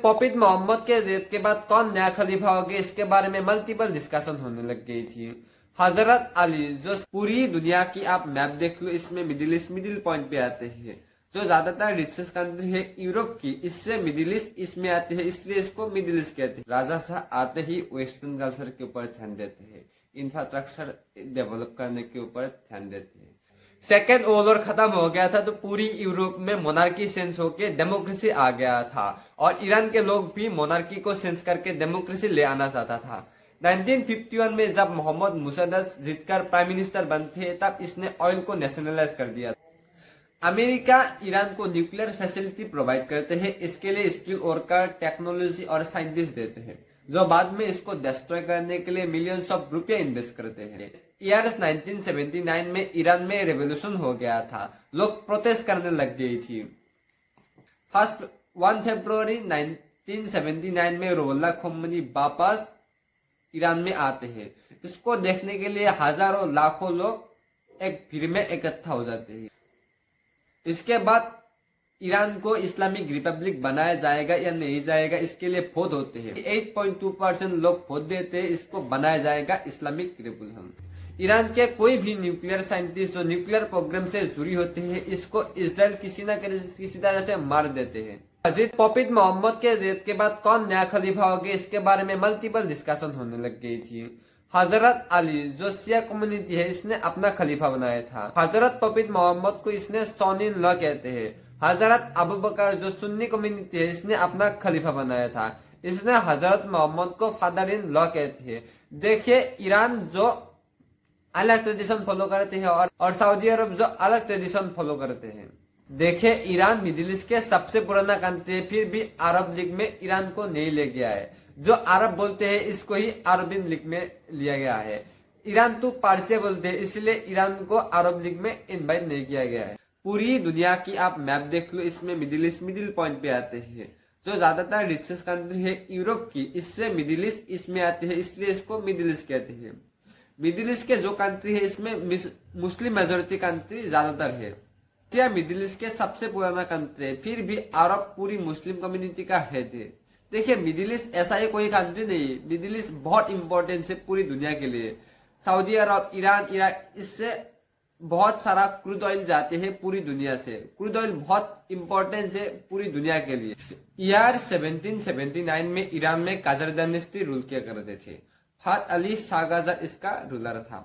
Profit Mohammad के death के बाद कौन नया खलीफा होगा, इसके बारे में मल्टीपल डिस्कशन होने लग गई थी। हजरत अली, जो पूरी दुनिया की आप मैप देख लो, इसमें मिडिल पॉइंट पे आते हैं। जो ज्यादातर रिचेस्ट कंट्री है यूरोप की, इससे मिडिल ईस्ट इसमें आते हैं, इसलिए इसको मिडिल ईस्ट कहते हैं। राजा शाह आते ही वेस्टर्न कल्चर के ऊपर ध्यान देते हैं, इंफ्रास्ट्रक्चर डेवलप करने के ऊपर ध्यान देते हैं। सेकेंड वर्ल्ड वॉर खत्म हो गया था तो पूरी यूरोप में मोनार्की सेंस होके डेमोक्रेसी आ गया था, और ईरान के लोग भी मोनार्की को सेंस करके डेमोक्रेसी ले आना चाहता था। 1951 में जब मोहम्मद मुसद्दस जीतकर प्राइम मिनिस्टर बनते तब इसने ऑयल को नेशनलाइज कर दिया। अमेरिका ईरान को न्यूक्लियर फैसिलिटी प्रोवाइड करते हैं, इसके लिए स्किल वर्कर, टेक्नोलॉजी और साइंटिस्ट देते हैं, जो बाद में इसको डिस्ट्रॉय करने के लिए मिलियंस ऑफ रुपया इन्वेस्ट करते हैं। ईयर 1979 में ईरान में रेवोल्यूशन हो गया था, लोग प्रोटेस्ट करने लग गई थी। 1 फरवरी 1979 में रुहुल्लाह खोमेनी वापस ईरान में आते हैं। इसको देखने के लिए हजारों लाखों लोग एक भीड़ में इकट्ठा हो जाते हैं। इसके बाद ईरान को इस्लामिक रिपब्लिक बनाया जाएगा या नहीं जाएगा, इसके लिए वोट होते हैं। 8.2% लोग वोट देते हैं, इसको बनाया जाएगा इस्लामिक रिपब्लिक। ईरान के कोई भी न्यूक्लियर साइंटिस्ट जो न्यूक्लियर प्रोग्राम से जुड़ी होते हैं, इसको इजराइल किसी न किसी तरह से मार देते हैं। हजरत प्रॉफिट मोहम्मद के डेथ के बाद कौन नया खलीफा होगा, इसके बारे में मल्टीपल डिस्कशन होने लग गई थी। हजरत अली, जो शिया कम्युनिटी है, इसने अपना खलीफा बनाया था। हजरत प्रॉफिट मोहम्मद को इसने सन इन लॉ कहते हैं। हजरत अबू बकर, जो सुन्नी कम्युनिटी है, इसने अपना खलीफा बनाया था। इसने हजरत मोहम्मद को फादर इन लॉ कहते हैं। देखिए, ईरान जो अलग ट्रेडिशन फॉलो करते हैं और सऊदी अरब जो अलग ट्रेडिशन फॉलो करते हैं। देखिए, ईरान मिडिल ईस्ट के सबसे पुराना कंट्री है, फिर भी अरब लीग में ईरान को नहीं ले गया है। जो अरब बोलते हैं, इसको ही अरबिन लीग में लिया गया है। ईरान तो पारसी बोलते हैं, इसलिए ईरान को अरब लीग में इनवाइट नहीं किया गया है। पूरी दुनिया की आप मैप देख लो, इसमें मिडिल पॉइंट पे आते हैं। जो ज्यादातर रिचेस्ट कंट्री है यूरोप की, इससे मिडिल ईस्ट इसमें आते हैं, इसलिए इसको मिडिल ईस्ट कहते हैं। मिडिल ईस्ट के जो कंट्री है, इसमें मुस्लिम मेजोरिटी कंट्री ज्यादातर है। रशिया मिडिल ईस्ट के सबसे पुराना कंट्री है, फिर भी अरब पूरी मुस्लिम कम्युनिटी का हेड है। देखिए, मिडिल ईस्ट ऐसा ही कोई कंट्री नहीं है, मिडिल ईस्ट बहुत इंपॉर्टेंट है पूरी दुनिया के लिए। सऊदी अरब, ईरान, इराक, इससे बहुत सारा क्रूड ऑयल जाते हैं पूरी दुनिया से। क्रूड ऑयल बहुत इंपॉर्टेंट है पूरी दुनिया के लिए। ईयर 1779 में ईरान में काजर डायनेस्टी रूल किया करते थे। फहद अली शाहगाजर इसका रूलर था।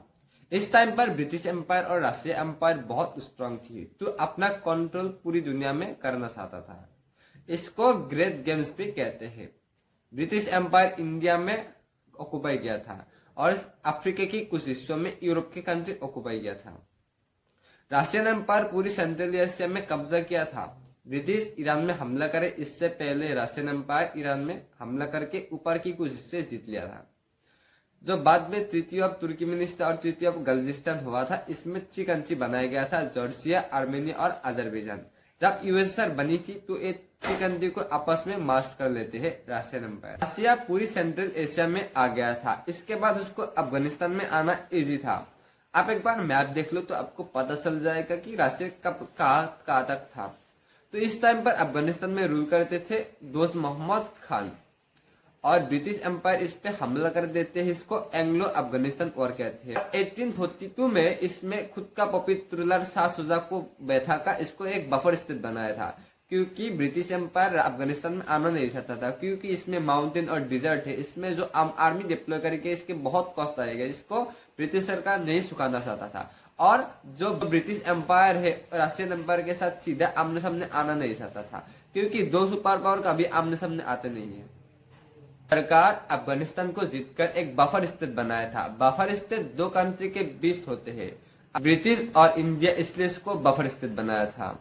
इस टाइम पर ब्रिटिश एम्पायर और रशिया एम्पायर बहुत स्ट्रांग थी, तो अपना कंट्रोल पूरी दुनिया में करना चाहता था। इसको ग्रेट गेम्स भी कहते हैं। ब्रिटिश एम्पायर इंडिया में ऑक्युपाई किया था और अफ्रीका की कुछ हिस्सों में यूरोप के कंट्री ऑक्युपाई किया था। रशियन एम्पायर पूरी सेंट्रल एशिया में कब्जा किया था। ब्रिटिश ईरान में हमला करे इससे पहले रशियन एम्पायर ईरान में हमला करके ऊपर की कुछ हिस्से जीत लिया था, जो बाद में ट्रीटी ऑफ तुर्कमेनिस्तान और ट्रीटी ऑफ गलजिस्तान हुआ था। इसमें 3 कंट्री बनाया गया था, जॉर्जिया, आर्मेनिया और अजरबैजान। जब यूएसएसआर बनी थी तो ये 3 कंट्री को आपस में मार्च कर लेते हैं रशियन एम्पायर। रशिया पूरी सेंट्रल एशिया में आ गया था, इसके बाद उसको अफगानिस्तान में आना इजी था। आप एक बार मैप देख लो तो आपको पता चल जाएगा कि रशिया कब कहाँ तक था। तो इस टाइम पर अफगानिस्तान में रूल करते थे दोस्त मोहम्मद खान, और ब्रिटिश एम्पायर इस पे हमला कर देते हैं। इसको एंग्लो अफगानिस्तान वॉर कहते हैं। 1842 में इसमें खुद का पवित्र रूलर शाह शुजा को बैठा कर इसको एक बफर स्टेट बनाया था, क्योंकि ब्रिटिश एम्पायर अफगानिस्तान में आना नहीं चाहता था, क्योंकि इसमें माउंटेन और डिजर्ट है। इसमें जो आर्मी डिप्लॉय करके इसके बहुत कॉस्ट आएगा, इसको ब्रिटिश सरकार नहीं सुखाना चाहता था। और जो ब्रिटिश एम्पायर है रशियन एम्पायर के साथ सीधा आमने सामने आना नहीं चाहता था, क्योंकि 2 सुपर पावर कभी आमने सामने आते नहीं है। सरकार अफगानिस्तान को जीतकर एक बफर स्टेट बनाया था। बफर स्टेट 2 कंट्री के बीच होते हैं, ब्रिटिश और इंडिया, इसलिए इसको बफर स्टेट बनाया था।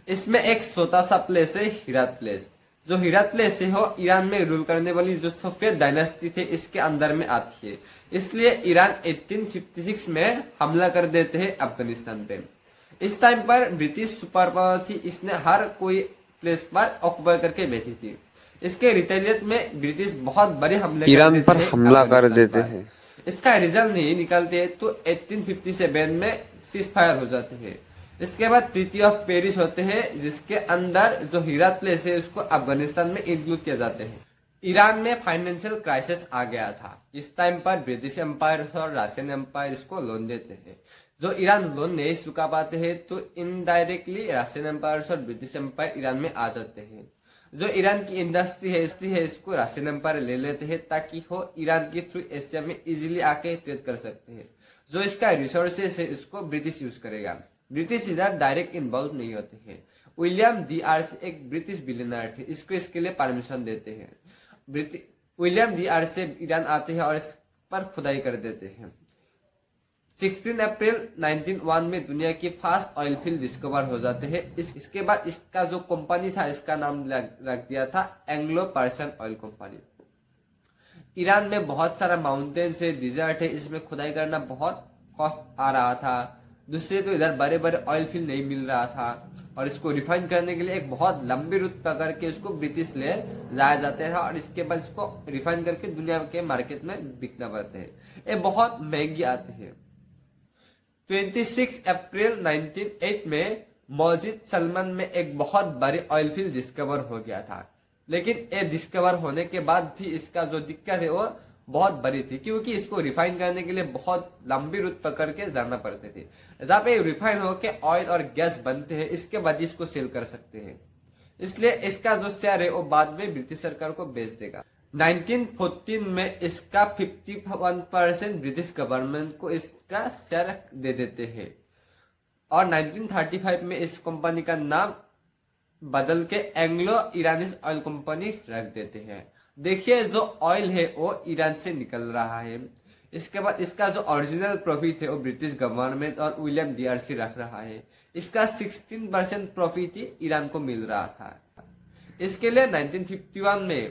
इसमें एक छोटा सा प्लेस है हिरात प्लेस। जो हिरात प्लेस है वो ईरान में रूल करने वाली जो सफेद डायनेस्टी थे इसके अंदर में आती है, इसलिए ईरान 1856 में हमला कर देते हैं अफगानिस्तान पे। इस टाइम पर ब्रिटिश सुपर पावर थी, इसने हर कोई प्लेस पर ऑक्युपाई करके बैठी थी। इसके रिटेलिएट में ब्रिटिश बहुत बड़े हमले ईरान पर हमला कर देते हैं। इसका रिजल्ट नहीं निकालते हैं तो 1857 में सीज फायर हो जाते हैं। इसके बाद ट्रीटी ऑफ पेरिस होते हैं, जिसके अंदर जो हीरात प्लेस है उसको अफगानिस्तान में इंक्लूड किया जाते हैं। ईरान में फाइनेंशियल क्राइसिस आ गया था। इस टाइम पर ब्रिटिश एम्पायर और रशियन एम्पायर इसको लोन देते हैं। जो ईरान लोन नहीं चुका पाते हैं तो इनडायरेक्टली रशियन एम्पायर और ब्रिटिश एम्पायर ईरान में आ जाते हैं। जो ईरान की इंडस्ट्री है इसको रशियन एम्पायर ले लेते हैं ताकि वो ईरान के थ्रू एशिया में इजीली आके ट्रेड कर सकते हैं। जो इसका रिसोर्सेस है इसको ब्रिटिश यूज करेगा। ब्रिटिश इधर डायरेक्ट इन्वॉल्व नहीं होते हैं। विलियम डी आर्स एक ब्रिटिश बिलियनर थे, इसको इसके लिए परमिशन देते हैं। विलियम डी आर्स ईरान आते हैं और इस पर खुदाई कर देते हैं। 16 अप्रैल 1901 में दुनिया की फर्स्ट ऑयल फील्ड डिस्कवर हो जाते हैं। इसके बाद इसका जो कंपनी था इसका नाम रख दिया था Anglo Persian oil company. Iran में बहुत सारा माउंटेन्स है, डिजर्ट है, इसमें खुदाई करना बहुत कॉस्ट आ रहा था। दूसरे तो इधर बड़े बड़े ऑयल फील्ड नहीं मिल रहा था और इसको रिफाइन करने के लिए एक बहुत लंबी रूट पकड़ के उसको ब्रिटिश ले लाया जाता था और इसके बाद इसको रिफाइन करके दुनिया के मार्केट में बिकना पड़ते हैं। ये बहुत महंगी आते हैं। 26 अप्रैल 1908 में मस्जिद सलमान में एक बहुत बड़ी ऑयल फील्ड डिस्कवर हो गया था। लेकिन ये डिस्कवर होने के बाद भी इसका जो दिक्कत है वो बहुत बड़ी थी, क्योंकि इसको रिफाइन करने के लिए बहुत लंबी रूट पकड़ के जाना पड़ते थे। जहाँ पे रिफाइन होके ऑयल और गैस बनते हैं इसके बाद इसको सेल कर सकते हैं। इसलिए इसका जो शेयर है वो बाद में ब्रिटिश सरकार को बेच देगा। 1914 में इसका 51% ब्रिटिश गवर्नमेंट को इसका शेयर दे देते हैं और 1935 में इस कंपनी का नाम बदल के एंग्लो ईरानी ऑयल कंपनी रख देते हैं। देखिए जो ऑयल है वो ईरान से निकल रहा है। इसके बाद इसका जो ओरिजिनल प्रॉफिट है वो ब्रिटिश गवर्नमेंट और विलियम डी आर्स रख रहा है। इसका 16% प्रॉफिट ही ईरान को मिल रहा था। इसके लिए 1951 में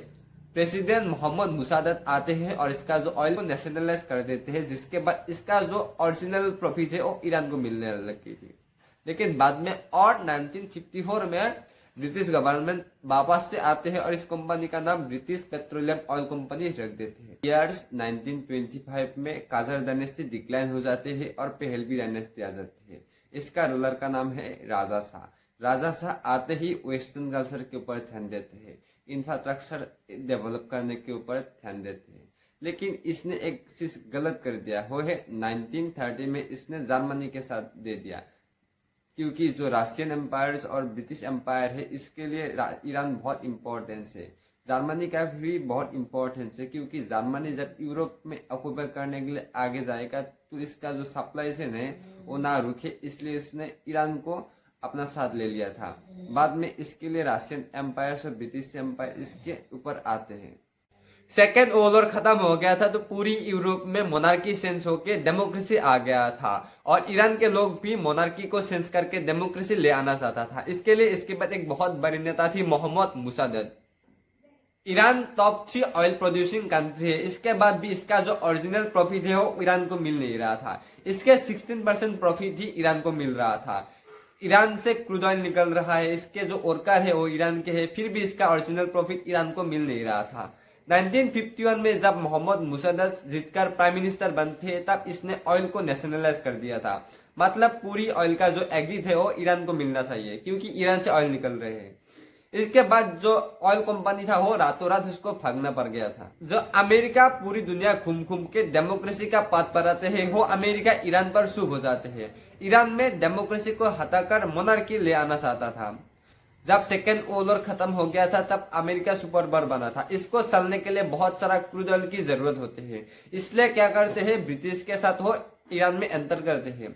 प्रेसिडेंट मोहम्मद मुसादत आते हैं और इसका जो ऑयल को नेशनलाइज कर देते हैं, जिसके बाद इसका जो ओरिजिनल प्रॉफिट है वो ईरान को मिलने लगी थी। लेकिन बाद में और 1954 में ब्रिटिश गवर्नमेंट वापस से आते हैं और इस कंपनी का नाम ब्रिटिश पेट्रोलियम ऑयल कंपनी रख देते हैं। ईयर्स 1925 में काजर डायनेस्टी डिक्लाइन हो जाते हैं और पहलवी डायनेस्टी आ जाती है। इसका रूलर का नाम है राजा शाह। राजा शाह आते ही वेस्टर्न कल्चर के ऊपर ध्यान देते हैं, इंफ्रास्ट्रक्चर डेवलप करने के ऊपर ध्यान देते हैं। लेकिन इसने एक चीज गलत कर दिया, वो है 1930 में इसने जर्मनी के साथ दे दिया, क्योंकि जो रशियन एम्पायर और ब्रिटिश एम्पायर है इसके लिए ईरान बहुत इंपॉर्टेंस है। जर्मनी का भी बहुत इंपॉर्टेंस है, क्योंकि जर्मनी जब यूरोप में ऑक्यूपाई करने के लिए आगे जाएगा तो इसका जो सप्लाई से है वो ना रुके, इसलिए इसने ईरान को अपना साथ ले लिया था। बाद में इसके लिए रशियन एम्पायर और ब्रिटिश एम्पायर इसके ऊपर आते हैं। सेकेंड वर्ल्ड वॉर खत्म हो गया था तो पूरी यूरोप में मोनार्की सेंस होके डेमोक्रेसी आ गया था और ईरान के लोग भी मोनार्की को सेंस करके डेमोक्रेसी ले आना चाहता था। इसके लिए इसके बाद एक बहुत बड़ी नेता थी Mohammad Mosaddegh. Iran top 3 oil producing country है। इसके बाद भी इसका जो ओरिजिनल प्रॉफिट है वो ईरान को मिल नहीं रहा था। इसके 16% प्रॉफिट ही ईरान को मिल रहा था। ईरान से क्रूड ऑयल निकल रहा है, इसके जो वर्कर है वो ईरान के है, फिर भी इसका ओरिजिनल प्रॉफिट ईरान को मिल नहीं रहा था। 1951 में जब मोहम्मद मुसादत जीतकर प्राइम मिनिस्टर बनते तब इसने ऑयल को नेशनलाइज कर दिया था। मतलब पूरी ऑयल का जो एग्जिट है वो ईरान को मिलना चाहिए, क्योंकि ईरान से ऑयल निकल रहे हैं। इसके बाद जो ऑयल कंपनी था वो रातों रात उसको भागना पड़ गया था। जो अमेरिका पूरी दुनिया घूम घूम के डेमोक्रेसी का पाथ पर आते हैं, वो अमेरिका ईरान पर शुभ हो जाते हैं। ईरान में डेमोक्रेसी को हटाकर मोनार्की ले आना चाहता था। जब सेकेंड वर्ल्ड वॉर खत्म हो गया था तब अमेरिका सुपर पावर बना था। इसको चलने के लिए बहुत सारा क्रूड ऑयल की जरूरत होती है, इसलिए क्या करते हैं ब्रिटिश के साथ वो ईरान में एंटर करते हैं।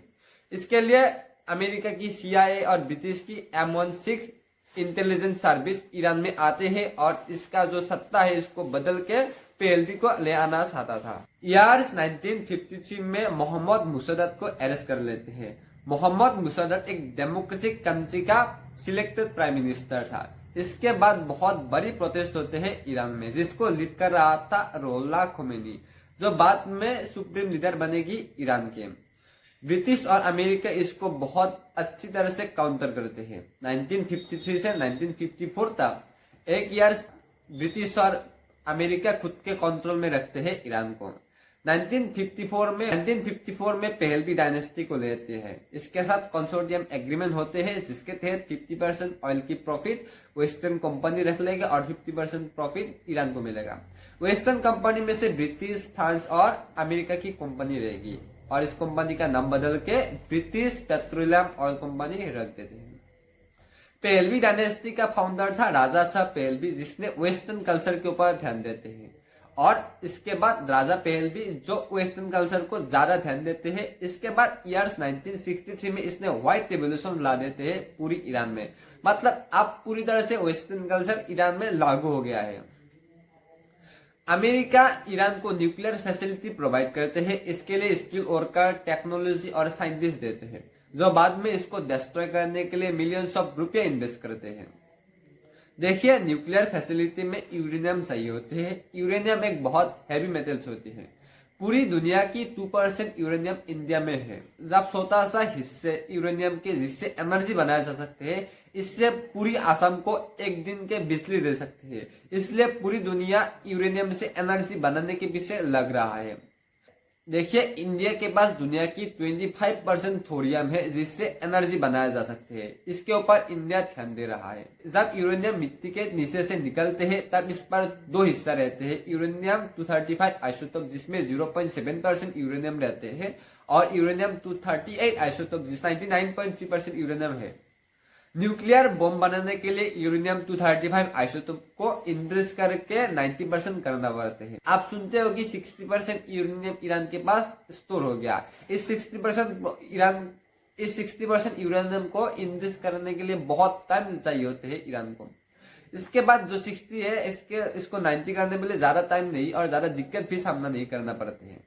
इसके लिए अमेरिका की CIA और ब्रिटिश की M16 इंटेलिजेंस सर्विस ईरान में आते हैं और इसका जो सत्ता है इसको बदल के PLD को ले आना चाहता था। ईयर्स 1953 में मोहम्मद मुसादत को अरेस्ट कर लेते हैं। मोहम्मद मुसादत एक डेमोक्रेटिक कंट्री का सिलेक्टेड प्राइम मिनिस्टर था। इसके बाद बहुत बड़ी प्रोटेस्ट होते हैं ईरान में, जिसको लीड कर रहा था रुहुल्लाह खोमेनी, जो बाद में सुप्रीम लीडर बनेगी ईरान के। ब्रिटिश और अमेरिका इसको बहुत अच्छी तरह से काउंटर करते हैं। 1953 से 1954 तक एक ईयर ब्रिटिश और अमेरिका खुद के कंट्रोल में रखते हैं ईरान को। 1954 में पहलवी डायनेस्टी को लेते हैं। इसके साथ कंसोर्टियम एग्रीमेंट होते हैं जिसके तहत 50% ऑयल की प्रॉफिट वेस्टर्न कंपनी रख लेगा और 50% प्रॉफिट ईरान को मिलेगा। वेस्टर्न कंपनी में से ब्रिटिश, फ्रांस और अमेरिका की कंपनी रहेगी और इस कंपनी का नाम बदल के ब्रिटिश पेट्रोलियम ऑयल कंपनी रख देते हैं। पहलवी डायनेस्टी का फाउंडर था राजा शाह पहलवी, जिसने वेस्टर्न कल्चर के ऊपर ध्यान देते हैं। और इसके बाद राजा पहलवी जो वेस्टर्न कल्चर को ज्यादा ध्यान देते हैं। इसके बाद ईयर्स 1963 में इसने व्हाइट रेवोल्यूशन ला देते हैं पूरी ईरान में। मतलब अब पूरी तरह से वेस्टर्न कल्चर ईरान में लागू हो गया है। अमेरिका ईरान को न्यूक्लियर फैसिलिटी प्रोवाइड करते हैं। इसके लिए स्किल वर्कर, टेक्नोलॉजी और साइंटिस्ट देते हैं जो बाद में इसको डिस्ट्रॉय करने के लिए मिलियंस ऑफ रुपए इन्वेस्ट करते हैं। देखिए, न्यूक्लियर फैसिलिटी में यूरेनियम चाहिए होते हैं। यूरेनियम एक बहुत हैवी मेटल्स होती है। पूरी दुनिया की 2% यूरेनियम इंडिया में है। जब छोटा सा हिस्से यूरेनियम के जिससे एनर्जी बनाया जा सकते हैं, इससे पूरी असम को एक दिन के बिजली दे सकती है। इसलिए पूरी दुनिया यूरेनियम से एनर्जी बनाने के पीछे लग रहा है। देखिए, इंडिया के पास दुनिया की 25% थोरियम है जिससे एनर्जी बनाया जा सकती है। इसके ऊपर इंडिया ध्यान दे रहा है। जब यूरेनियम मिट्टी के नीचे से निकलते हैं तब इस पर दो हिस्सा रहते हैं। यूरेनियम 235 आइसोटोप जिसमें 0.7% यूरेनियम रहते हैं और यूरेनियम 238 आइसोटोप जिसमें 99.3% यूरेनियम है। न्यूक्लियर बॉम्ब बनाने के लिए यूरेनियम 235 आइसोटोप को इंक्रीज करके 90% करना पड़ते हैं। आप सुनते हो कि 60% यूरेनियम ईरान के पास स्टोर हो गया। इस 60% यूरेनियम को इंक्रीज करने के लिए बहुत टाइम चाहिए होते हैं ईरान को। इसके बाद जो 60 है इसको 90 करने के लिए ज्यादा टाइम नहीं और ज्यादा दिक्कत भी सामना नहीं करना पड़ते हैं।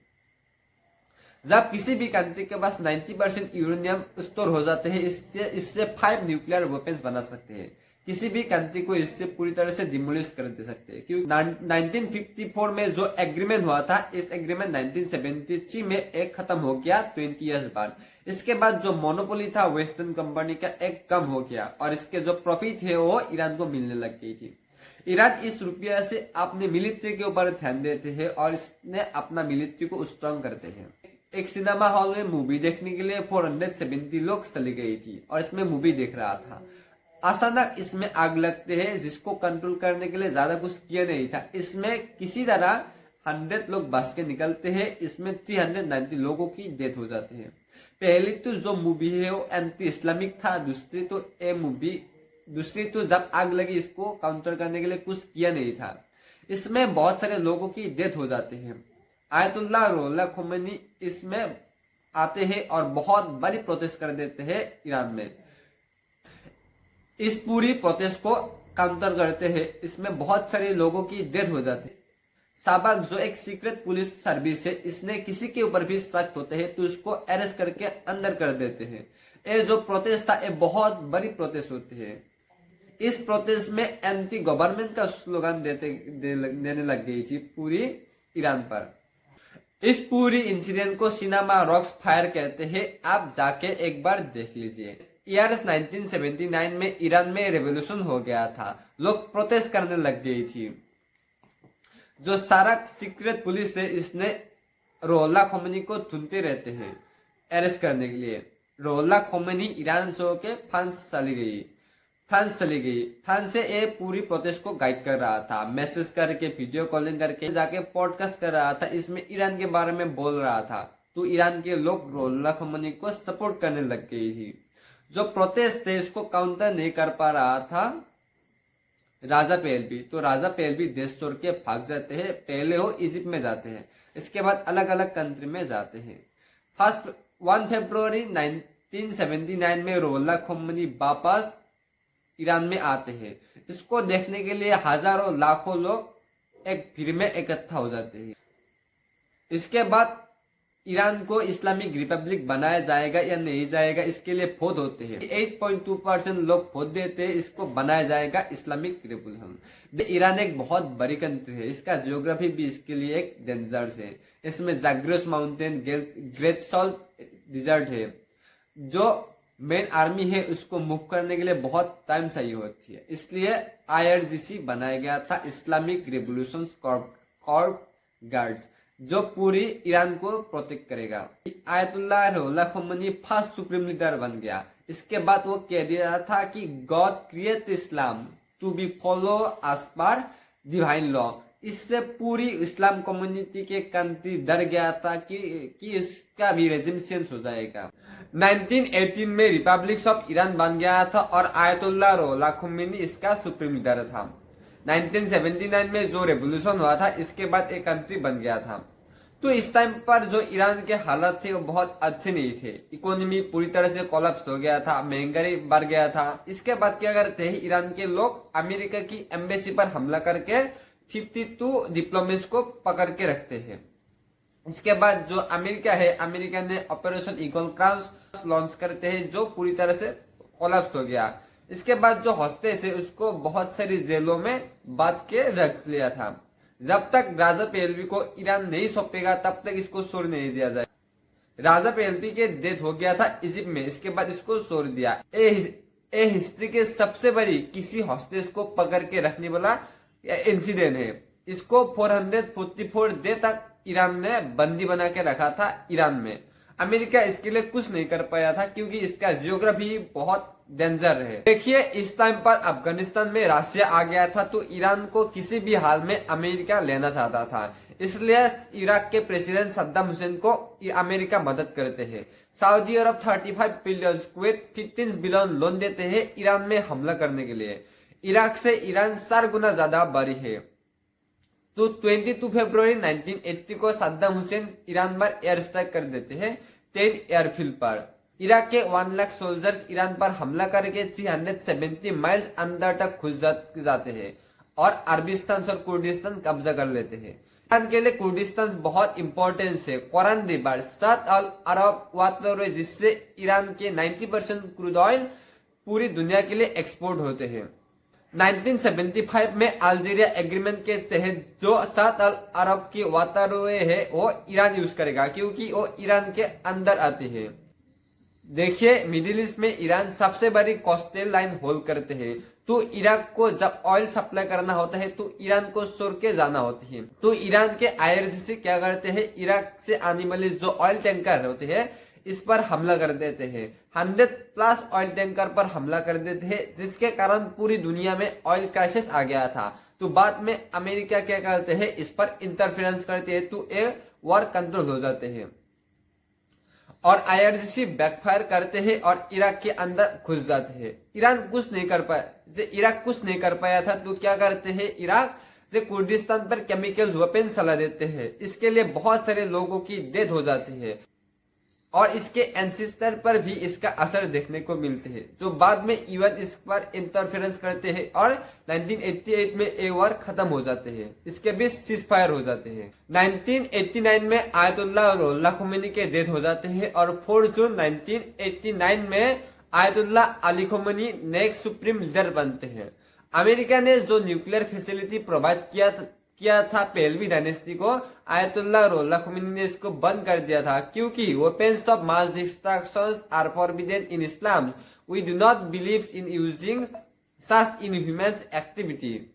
जब किसी भी कंट्री के पास 90% यूरेनियम स्टोर हो जाते हैं, इससे 5 न्यूक्लियर वेपन्स बना सकते हैं। किसी भी कंट्री को इससे पूरी तरह से डिमोलिश कर दे सकते हैं। क्योंकि 1954 में जो एग्रीमेंट हुआ था, इस एग्रीमेंट 1973 में एक खत्म हो गया 20 ईयर्स बाद। इसके बाद जो मोनोपोली था वेस्टर्न कंपनी का एक कम हो गया और इसके जो प्रॉफिट है वो ईरान को मिलने लग गई थी। ईरान इस रुपया से अपने मिलिट्री के ऊपर ध्यान देते हैं और इसने अपना मिलिट्री को स्ट्रॉन्ग करते हैं। एक सिनेमा हॉल में मूवी देखने के लिए 470 लोग चली गई थी और इसमें मूवी देख रहा था। अचानक इसमें आग लगते हैं जिसको कंट्रोल करने के लिए ज्यादा कुछ किया नहीं था। इसमें किसी तरह 100 लोग बच के निकलते हैं। इसमें 390 लोगों की डेथ हो जाती है। पहली तो जो मूवी है वो एंटी इस्लामिक था। दूसरी तो जब आग लगी इसको काउंटर करने के लिए कुछ किया नहीं था। इसमें बहुत सारे लोगों की डेथ हो जाती है। आयतुल्लाह रुहुल्लाह खोमेनी इसमें आते हैं और बहुत बड़ी प्रोटेस्ट कर देते हैं ईरान में। इस पूरी प्रोटेस्ट को काउंटर करते हैं। इसमें बहुत सारे लोगों की डेथ हो जाती है। साबाक जो एक सीक्रेट पुलिस सर्विस है, इसने किसी के ऊपर भी शक होते हैं तो उसको अरेस्ट करके अंदर कर देते हैं। ये जो प्रोटेस्ट था ये बहुत बड़ी प्रोटेस्ट होती है। इस प्रोटेस्ट में एंटी गवर्नमेंट का स्लोगन देने लग गई थी पूरी ईरान पर। इस पूरी इंसिडेंट को सिनेमा रॉक्स फायर कहते हैं। आप जाके एक बार देख लीजिए। ईयर्स 1979 में ईरान में रेवोल्यूशन हो गया था। लोग प्रोटेस्ट करने लग गई थी। जो सारा सीक्रेट पुलिस है इसने रुहुल्लाह खोमेनी को ढूंढते रहते हैं अरेस्ट करने के लिए। रुहुल्लाह खोमेनी ईरान से के फ्रांस चली गई। फ्रांस से ये पूरी प्रोटेस्ट को गाइड कर रहा था। मैसेज करके, वीडियो कॉलिंग करके, जाके पॉडकास्ट कर रहा था। इसमें ईरान के बारे में बोल रहा था तो ईरान के लोग रुहुल्लाह खोमेनी को सपोर्ट करने लग गई थी। जो प्रोटेस्ट थे इसको काउंटर नहीं कर पा रहा था राजा पहलवी, तो राजा पहलवी देश छोड़ के भाग जाते हैं। पहले वो इजिप्ट में जाते हैं, इसके बाद अलग अलग कंट्री में जाते हैं। 1 फरवरी 1979 में रुहुल्लाह खोमेनी वापस ईरान में आते हैं। इसको देखने के लिए हजारों लाखों लोग एक भीड़ में इकट्ठा हो जाते हैं। इसके बाद ईरान को इस्लामिक रिपब्लिक बनाया जाएगा या नहीं जाएगा इसके लिए वोट होते हैं। 8.2% लोग वोट देते हैं इसको बनाया जाएगा इस्लामिक रिपब्लिक। ईरान एक बहुत बड़ी कंट्री है। इसका जियोग्राफी भी इसके लिए एक डेंजर्स है। इसमें Zagros mountain, Great Salt Desert है। जो मेन आर्मी है उसको मूव करने के लिए बहुत टाइम चाहिए होती है। इसलिए IRGC बनाया गया था, इस्लामिक रिवोल्यूशन कॉर्प गार्ड्स। जो पूरी ईरान को प्रोटेक्ट करेगा। Ayatollah Ruhollah Khomeini first supreme leader बन गया। इसके बाद वो कह दिया था कि God create Islam to be follow as per divine law. इससे पूरी इस्लाम कम्युनिटी के कंट्री डर गया था कि इसका भी रेजिम चेंज हो जाएगा। 1918 में रिपब्लिक ऑफ ईरान बन गया था और आयतुल्लाह रुहुल्लाह खोमेनी इसका सुप्रीम लीडर था। 1979 में जो रेवोल्यूशन हुआ था इसके बाद एक कंट्री बन गया था। तो इस टाइम पर जो ईरान के हालात थे वो बहुत अच्छे नहीं थे। इकोनॉमी पूरी तरह से कोलैप्स हो गया था, महंगाई बढ़ गया था। इसके बाद क्या करते हैं, ईरान के लोग अमेरिका की एम्बेसी पर हमला करके 52 डिप्लोमेट्स को पकड़ के रखते हैं। इसके बाद जो अमेरिका है, अमेरिका ने ऑपरेशन ईगल क्राउस लॉन्च करते हैं जो पूरी तरह से कोलैप्स हो गया। इसके बाद जो हॉस्टेस है उसको बहुत सारी जेलों में बांध के रख लिया था। जब तक राजा पहलवी को ईरान नहीं सौंपेगा तब तक इसको छोड़ नहीं दिया जाए। राजा पहलवी के डेथ हो गया था इजिप्ट में, इसके बाद इसको छोड़ दिया। ए हिस्ट्री के सबसे बड़ी किसी हॉस्टेस को पकड़ के रखने वाला इंसिडेंट है। इसको 444 डे तक ईरान ने बंदी बना के रखा था ईरान में। अमेरिका इसके लिए कुछ नहीं कर पाया था क्योंकि इसका जियोग्राफी बहुत डेंजर है। देखिए इस टाइम पर अफगानिस्तान में रशिया आ गया था तो ईरान को किसी भी हाल में अमेरिका लेना चाहता था। इसलिए इराक के प्रेसिडेंट सद्दाम हुसैन को अमेरिका मदद करते हैं। सऊदी अरब 35 बिलियन कुवैत 15 बिलियन लोन देते हैं ईरान में हमला करने के लिए। इराक से ईरान 4 गुना ज्यादा बड़ी है। तो 22 फरवरी 1980 को सद्दाम हुसैन ईरान पर एयर स्ट्राइक कर देते हैं 10 एयरफील्ड पर। इराक के 1 लाख सोल्जर्स ईरान पर हमला करके 370 माइल्स अंदर तक घुस जाते हैं और अरबिस्तान और कुर्दिस्तान कब्जा कर लेते हैं। ईरान के लिए कुर्दिस्तान बहुत इंपॉर्टेंट है। कुरान रिवर 7 अरब वाटरवे जिससे ईरान के 90% क्रूड ऑयल पूरी दुनिया के लिए एक्सपोर्ट होते हैं। 1975 में अल्जीरिया एग्रीमेंट के तहत जो 7 अरब की वाटरवे है वो ईरान यूज करेगा क्योंकि वो ईरान के अंदर आती है। देखिए मिडिल ईस्ट में ईरान सबसे बड़ी कोस्टल लाइन होल्ड करते हैं। तो इराक को जब ऑयल सप्लाई करना होता है तो ईरान को छोड़ के जाना होती है। तो ईरान के आईआरजीसी क्या करते हैं, इराक से आने वाले जो ऑयल टैंकर होते हैं इस पर हमला कर देते हैं। 100+ ऑयल टैंकर पर हमला कर देते हैं जिसके कारण पूरी दुनिया में ऑयल क्राइसिस आ गया था। तो बाद में अमेरिका क्या करते हैं, इस पर इंटरफेरेंस करते हैं तो ये वॉर कंट्रोल हो जाते हैं और आईआरजीसी बैकफायर करते हैं और इराक के अंदर घुस जाते हैं। ईरान कुछ नहीं कर पाया, इराक कुछ नहीं कर पाया था तो क्या करते हैं, इराक से कुर्दिस्तान पर केमिकल वेपन चला देते हैं। इसके लिए बहुत सारे लोगों की डेथ हो जाती है और इसके एंसेस्टर पर भी इसका असर देखने को मिलते हैं जो बाद में यूएन इस पर इंटरफेरेंस करते हैं और 1988 में ये वॉर खत्म हो जाते हैं। इसके बीच सीज फायर हो जाते हैं। 1989 में आयतुल्लाह रुहुल्लाह खोमेनी के डेथ हो जाते हैं और 4 जून 1989 में Ayatollah Ali Khomeini next supreme leader बनते हैं। अमेरिका ने जो न्यूक्लियर फैसिलिटी प्रोवाइड किया था पहलवी डायनेस्टी को, आयतुल्लाह रुहुल्लाह खोमेनी ने इसको बंद कर दिया था क्योंकि weapons of mass destruction are forbidden in Islam. We do not believe in using such inhuman activity.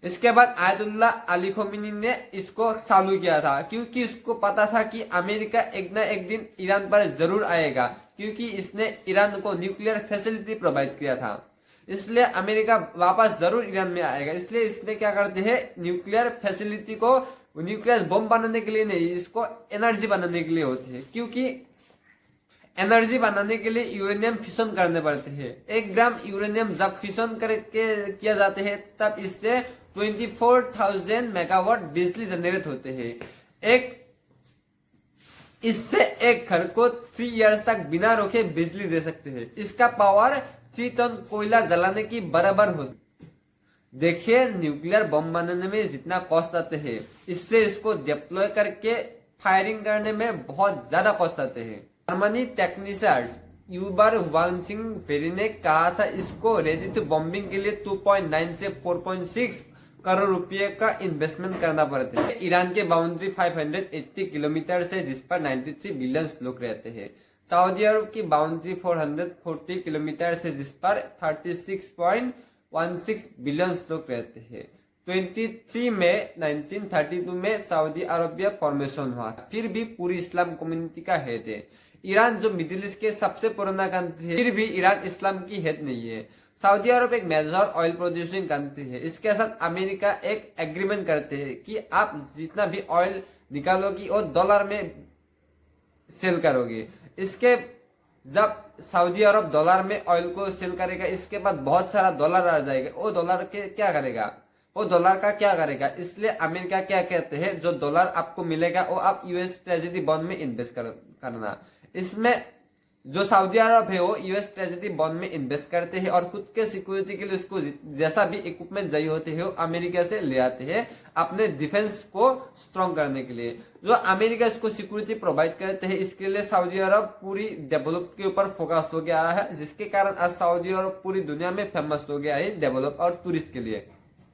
इसके बाद आयतुल्लाह अली खोमेनी ने इसको चालू किया था क्योंकि उसको पता था कि अमेरिका एक ना एक दिन ईरान पर जरूर आएगा क्योंकि इसने ईरान को न्यूक्लियर फैसिलिटी प्रोवाइड किया था। इसलिए अमेरिका वापस जरूर ईरान में आएगा। इसलिए इसने क्या करते हैं, न्यूक्लियर फैसिलिटी को न्यूक्लियर बम बनाने के लिए नहीं, इसको एनर्जी बनाने के लिए होती है क्योंकि एनर्जी बनाने के लिए यूरेनियम फिशन करने पड़ते हैं। 1 ग्राम यूरेनियम जब फिशन करके किया जाते हैं तब इससे 24,000 मेगावाट बिजली जनरेट होते हैं। इससे एक घर को 3 इयर्स तक बिना रोके बिजली दे सकते हैं। इसका पावर 3 टन कोयला जलाने की बराबर होती। देखिए न्यूक्लियर बम बनाने में जितना कॉस्ट आते हैं इससे इसको डिप्लॉय करके फायरिंग करने में बहुत ज्यादा कॉस्ट आते हैं। जर्मनी टेक्नीशियन यूबर वांगसिंग फेरी ने कहा था इसको रेडी टू बॉम्बिंग के लिए 2.9 से 4.6 करोड़ रुपए का इन्वेस्टमेंट करना पड़ता है। ईरान के बाउंड्री 580 किलोमीटर से जिस पर 93 बिलियन लोग रहते हैं। सऊदी अरब की बाउंड्री 440 किलोमीटर से जिस पर 36.16 बिलियन लोग रहते हैं। 23 में 1932 में सऊदी अरबिया फॉर्मेशन हुआ। फिर भी पूरी इस्लाम कम्युनिटी का हेड है। ईरान जो मिडिल ईस्ट के सबसे पुराना कंट्री है, फिर भी ईरान इस्लाम की हेड नहीं है। सऊदी अरब एक मेजर ऑयल प्रोड्यूसिंग कंट्री है। इसके साथ अमेरिका एक एग्रीमेंट करते हैं कि आप जितना भी ऑयल निकालोगी वो डॉलर में सेल करोगे। इसके जब सऊदी अरब डॉलर में ऑयल को सेल करेगा, इसके बाद बहुत सारा डॉलर आ जाएगा। वो डॉलर के क्या करेगा, वो डॉलर का क्या करेगा? इसलिए अमेरिका क्या कहते हैं, जो डॉलर आपको मिलेगा वो आप यूएस ट्रेजरी बॉन्ड में इन्वेस्ट करना। इसमें जो सऊदी अरब है वो यूएस ट्रेजरी बॉन्ड में इन्वेस्ट करते हैं और खुद के सिक्योरिटी के लिए उसको जैसा भी इक्विपमेंट चाहिए होते हैं वो अमेरिका से ले आते हैं अपने डिफेंस को स्ट्रॉन्ग करने के लिए। जो अमेरिका इसको सिक्योरिटी प्रोवाइड करते हैं, इसके लिए सऊदी अरब पूरी डेवलप के ऊपर फोकस हो गया है, जिसके कारण आज सऊदी अरब पूरी दुनिया में फेमस हो गया है डेवलप और टूरिस्ट के लिए।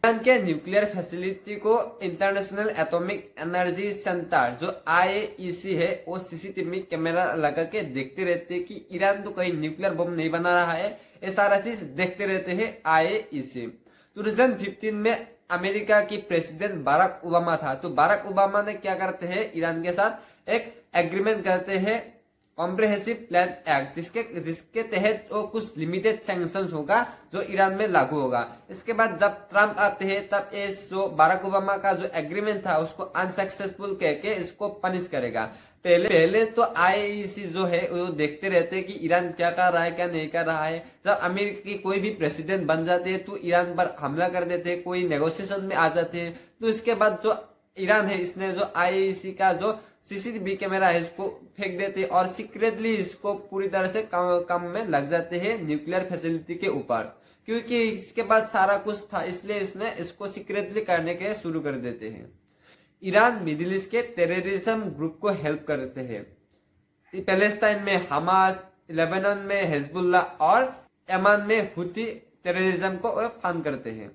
ईरान के न्यूक्लियर फैसिलिटी को इंटरनेशनल एटॉमिक एनर्जी सेंटर जो IAEC है वो सीसीटीवी कैमरा लगा के देखते रहते हैं कि ईरान तो कहीं न्यूक्लियर बम नहीं बना रहा है। ये सारा चीज देखते रहते हैं IAEC। 2015 में अमेरिका की प्रेसिडेंट बाराक ओबामा था, तो बाराक ओबामा ने क्या करते हैं, ईरान के साथ एक एग्रीमेंट करते हैं कॉम्प्रिहेंसिव प्लान एक्ट, जिसके तहत वो कुछ लिमिटेड सैंक्शंस होगा जो ईरान में लागू होगा। इसके बाद जब ट्रम्प आते हैं तब ये जो बाराक ओबामा का जो एग्रीमेंट था उसको अनसक्सेसफुल कह के इसको पनिश करेगा। पहले तो IAEC जो है वो देखते रहते हैं कि ईरान क्या कर रहा है क्या नहीं कर रहा है। जब अमेरिका की कोई भी प्रेसिडेंट बन जाते हैं तो ईरान पर हमला कर देते हैं, कोई नेगोशिएशन में आ जाते हैं। तो इसके बाद जो ईरान है इसने जो IAEC का जो सीसीटीवी कैमरा है इसको फेंक देते हैं और सीक्रेटली इसको पूरी तरह से काम में लग जाते हैं न्यूक्लियर फैसिलिटी के ऊपर, क्योंकि इसके पास सारा कुछ था इसलिए इसने इसको सीक्रेटली करने के शुरू कर देते हैं। ईरान मिडिल ईस्ट के टेररिज्म ग्रुप को हेल्प करते हैं। पैलेस्टाइन में हमास, लेबनान में हिजबुल्लाह और यमन में हुती टेररिज्म को फंड करते हैं।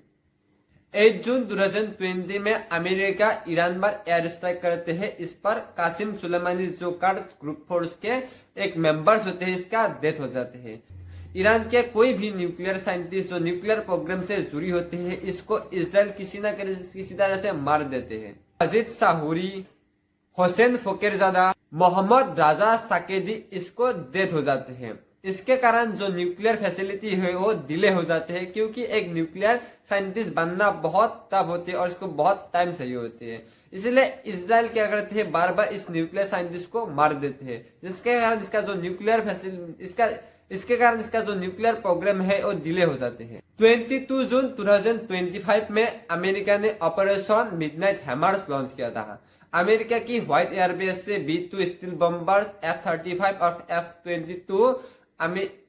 8 जून 2020 में अमेरिका ईरान पर एयर स्ट्राइक करते हैं। इस पर कासिम सुलेमानी जो कर्ड्स ग्रुप फोर्स के एक मेंबर्स होते हैं इसका डेथ हो जाते हैं। ईरान के कोई भी न्यूक्लियर साइंटिस्ट जो न्यूक्लियर प्रोग्राम से जुड़ी होते हैं इसको इजराइल किसी न किसी तरह से मार देते हैं। अजीत साहुरी, हुसैन फकीरजादा, मोहम्मद राजा साकेदी इसको डेथ हो जाते हैं। इसके कारण जो न्यूक्लियर फैसिलिटी है वो डिले हो जाते हैं, क्योंकि एक न्यूक्लियर साइंटिस्ट बनना बहुत टफ होती है और इसको बहुत टाइम चाहिए होती है। इसलिए इजराइल क्या करते हैं, बार बार इस न्यूक्लियर साइंटिस्ट को मार देते हैं, जिसके कारण इसका जो न्यूक्लियर प्रोग्राम है वो डिले हो जाते हैं। 22 जून 2025 में अमेरिका ने ऑपरेशन मिडनाइट हैमर्स लॉन्च किया था। अमेरिका की व्हाइट एयरबेस से B-2 स्टील बम्बर्स F-35 और F-22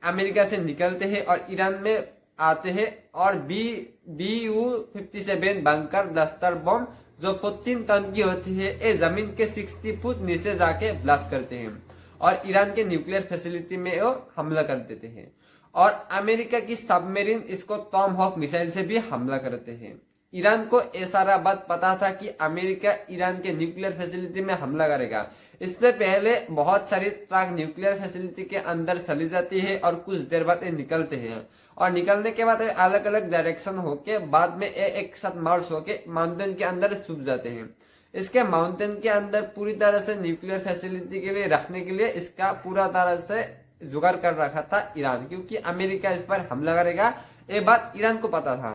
अमेरिका से निकलते हैं और ईरान में आते हैं और BU-57 बंकर दस्तर बम जो 14 टन की होती है ये जमीन के 60 फुट नीचे जाके ब्लास्ट करते हैं और ईरान के न्यूक्लियर फैसिलिटी में वो हमला कर देते हैं। और अमेरिका की सबमरीन इसको टॉम हॉक मिसाइल से भी हमला करते हैं। ईरान को ये सारा बात पता था कि अमेरिका ईरान के न्यूक्लियर फैसिलिटी में हमला करेगा। इससे पहले बहुत सारी ट्रक न्यूक्लियर फैसिलिटी के अंदर चली जाती है और कुछ देर बाद ये निकलते हैं और निकलने के बाद अलग अलग डायरेक्शन होके बाद में एक साथ मार्च होके माउंटेन के अंदर छुप जाते हैं। इसके माउंटेन के अंदर पूरी तरह से न्यूक्लियर फैसिलिटी के लिए रखने के लिए इसका पूरा तरह से जुगाड़ कर रखा था ईरान, क्योंकि अमेरिका इस पर हमला करेगा ये बात ईरान को पता था।